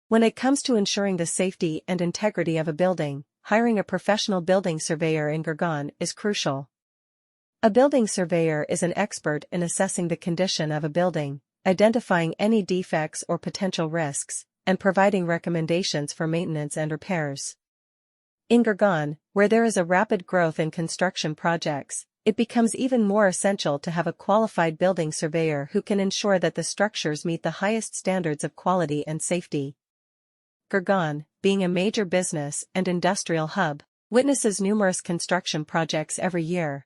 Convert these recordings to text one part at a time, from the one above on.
When it comes to ensuring the safety and integrity of a building, hiring a professional building surveyor in Gurgaon is crucial. A building surveyor is an expert in assessing the condition of a building, identifying any defects or potential risks, and providing recommendations for maintenance and repairs. In Gurgaon, where there is a rapid growth in construction projects, it becomes even more essential to have a qualified building surveyor who can ensure that the structures meet the highest standards of quality and safety. Gurgaon, being a major business and industrial hub, witnesses numerous construction projects every year.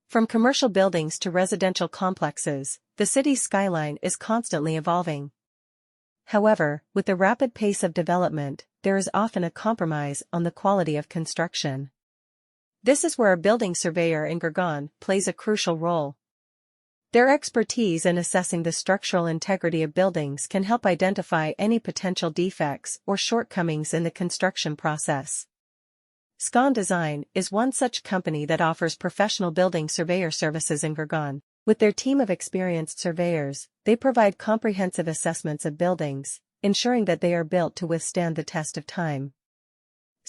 From commercial buildings to residential complexes, the city's skyline is constantly evolving. However, with the rapid pace of development, there is often a compromise on the quality of construction. This is where a building surveyor in Gurgaon plays a crucial role. Their expertise in assessing the structural integrity of buildings can help identify any potential defects or shortcomings in the construction process. SCON Design is one such company that offers professional building surveyor services in Gurgaon. With their team of experienced surveyors, they provide comprehensive assessments of buildings, ensuring that they are built to withstand the test of time.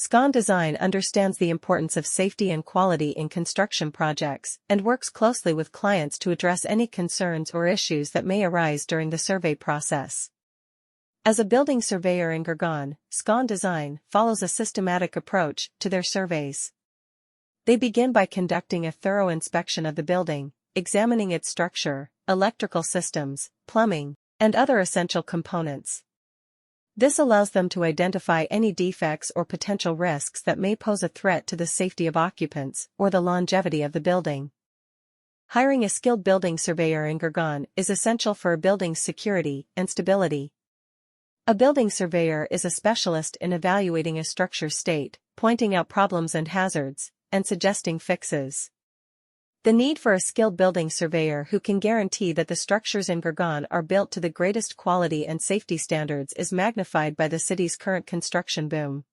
SCON Design understands the importance of safety and quality in construction projects and works closely with clients to address any concerns or issues that may arise during the survey process. As a building surveyor in Gurgaon, SCON Design follows a systematic approach to their surveys. They begin by conducting a thorough inspection of the building, examining its structure, electrical systems, plumbing, and other essential components. This allows them to identify any defects or potential risks that may pose a threat to the safety of occupants or the longevity of the building. Hiring a skilled building surveyor in Gurgaon is essential for a building's security and stability. A building surveyor is a specialist in evaluating a structure's state, pointing out problems and hazards, and suggesting fixes. The need for a skilled building surveyor who can guarantee that the structures in Gurgaon are built to the greatest quality and safety standards is magnified by the city's current construction boom.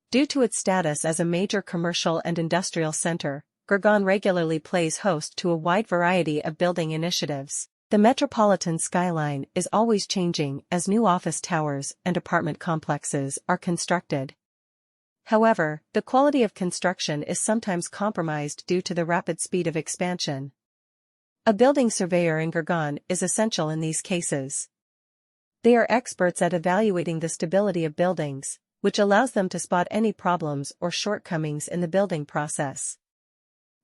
Due to its status as a major commercial and industrial center, Gurgaon regularly plays host to a wide variety of building initiatives. The metropolitan skyline is always changing as new office towers and apartment complexes are constructed. However, the quality of construction is sometimes compromised due to the rapid speed of expansion. A building surveyor in Gurgaon is essential in these cases. They are experts at evaluating the stability of buildings, which allows them to spot any problems or shortcomings in the building process.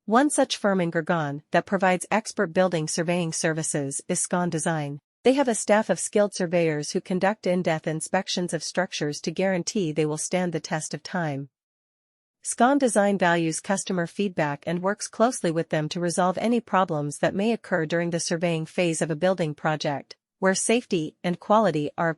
One such firm in Gurgaon that provides expert building surveying services is SCON Design. They have a staff of skilled surveyors who conduct in-depth inspections of structures to guarantee they will stand the test of time. SCON Design values customer feedback and works closely with them to resolve any problems that may occur during the surveying phase of a building project, where safety and quality are of